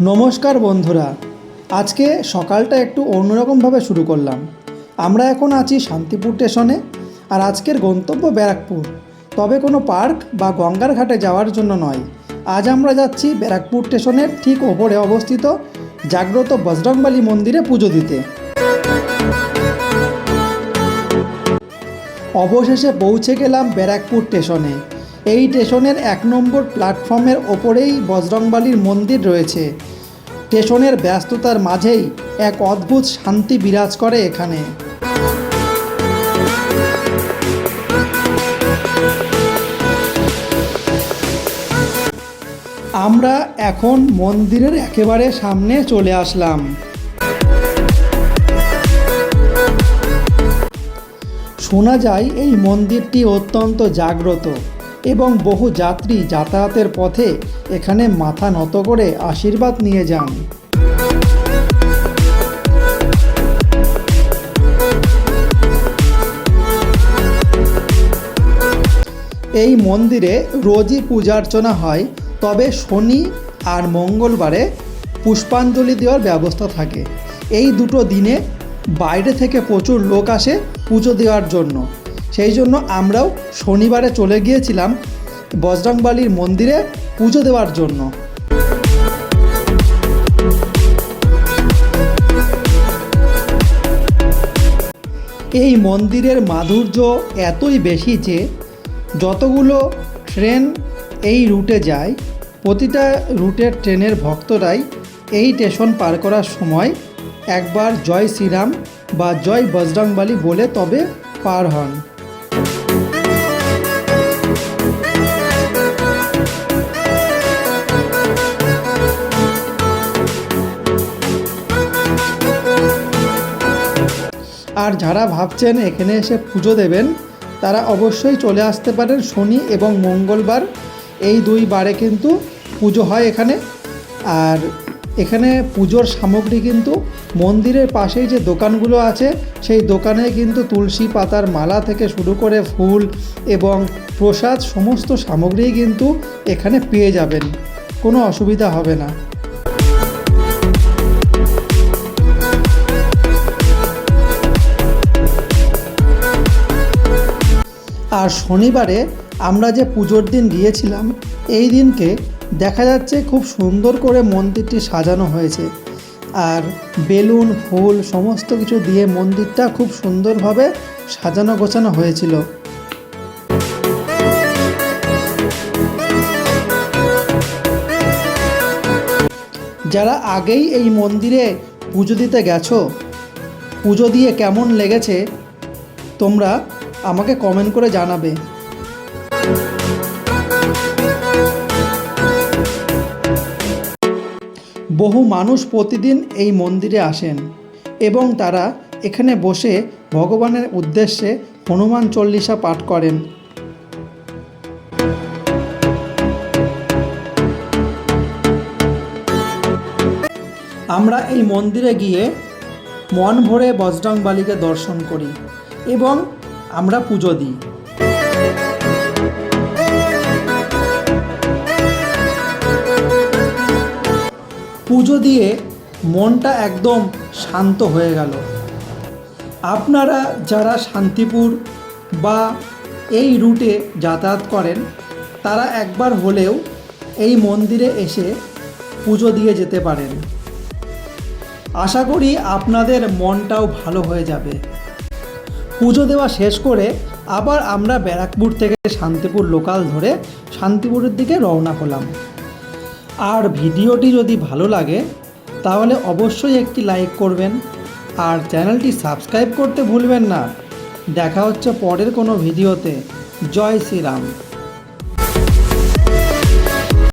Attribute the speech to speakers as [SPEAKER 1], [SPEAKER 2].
[SPEAKER 1] নমস্কার বন্ধুরা, আজকে সকালটা একটু অন্যরকমভাবে শুরু করলাম। আমরা এখন আছি শান্তিপুর স্টেশনে, আর আজকের গন্তব্য ব্যারাকপুর। তবে কোনো পার্ক বা গঙ্গার ঘাটে যাওয়ার জন্য নয়। আজ আমরা যাচ্ছি ব্যারাকপুর স্টেশনের ঠিক ওপরে অবস্থিত জাগ্রত বজরংবলী মন্দিরে পুজো দিতে। অবশেষে পৌঁছে গেলাম ব্যারাকপুর স্টেশনে। এই স্টেশনের 1 নম্বর প্ল্যাটফর্মের ওপরেই বজরংবলীর মন্দির রয়েছে। স্টেশনের ব্যস্ততার মাঝেই এক অদ্ভুত শান্তি বিরাজ করে এখানে। আমরা এখন মন্দিরের একেবারে সামনে চলে আসলাম। শোনা যায় এই মন্দিরটি অত্যন্ত জাগ্রত এবং বহু যাত্রী যাতায়াতের পথে এখানে মাথা নত করে আশীর্বাদ নিয়ে যান। এই মন্দিরে রোজই পূজার্চনা হয়, তবে শনি আর মঙ্গলবারে পুষ্পাঞ্জলি দেওয়ার ব্যবস্থা থাকে। এই দুটো দিনে বাইরে থেকে প্রচুর লোক আসে পুজো দেওয়ার জন্য। সেই জন্য আমরাও শনিবারে চলে গিয়েছিলাম বজরংবলীর মন্দিরে পুজো দেওয়ার জন্য। এই মন্দিরের মাধুর্য এতই বেশি যে যতগুলো ট্রেন এই রুটে যায়, প্রতিটা রুটের ট্রেনের ভক্তরাই এই স্টেশন পার করার সময় একবার জয় শ্রীরাম বা জয় বজরংবলী বলে তবে পার হন। আর যারা ভাবছেন এখানে এসে পুজো দেবেন, তারা অবশ্যই চলে আসতে পারেন শনি এবং মঙ্গলবার। এই 2 বারে কিন্তু পুজো হয় এখানে। আর এখানে পুজোর সামগ্রী কিন্তু মন্দিরের পাশেই যে দোকানগুলো আছে সেই দোকানে কিন্তু তুলসী পাতার মালা থেকে শুরু করে ফুল এবং প্রসাদ সমস্ত সামগ্রী কিন্তু এখানে পেয়ে যাবেন, কোনো অসুবিধা হবে না। আর শনিবারে আমরা যে পুজোর দিন গিয়েছিলাম, এই দিনকে দেখা যাচ্ছে খুব সুন্দর করে মন্দিরটি সাজানো হয়েছে। আর বেলুন ফুল সমস্ত কিছু দিয়ে মন্দিরটা খুব সুন্দরভাবে সাজানো গোছানো হয়েছিল। যারা আগেই এই মন্দিরে পুজো দিতে গেছো, পুজো দিয়ে কেমন লেগেছে তোমরা আমাকে কমেন্ট করে জানাবে। বহু মানুষ প্রতিদিন এই মন্দিরে আসেন এবং তারা এখানে বসে ভগবানের উদ্দেশ্যে হনুমান চল্লিশা পাঠ করেন। আমরা এই মন্দিরে গিয়ে মন ভরে বজরংবলীকে দর্শন করি এবং আমরা পুজো দিই। পুজো দিয়ে মনটা একদম শান্ত হয়ে গেল। আপনারা যারা শান্তিপুর বা এই রুটে যাতায়াত করেন, তারা একবার হলেও এই মন্দিরে এসে পুজো দিয়ে যেতে পারেন। আশা করি আপনাদের মনটাও ভালো হয়ে যাবে। পুজো দেওয়া শেষ করে আবার আমরা ব্যারাকপুর থেকে শান্তিপুর লোকাল ধরে শান্তিপুরের দিকে রওনা হলাম। আর ভিডিওটি যদি ভালো লাগে তাহলে অবশ্যই একটি লাইক করবেন আর চ্যানেলটি সাবস্ক্রাইব করতে ভুলবেন না। দেখা হচ্ছে পরের কোনো ভিডিওতে। জয় শ্রীরাম।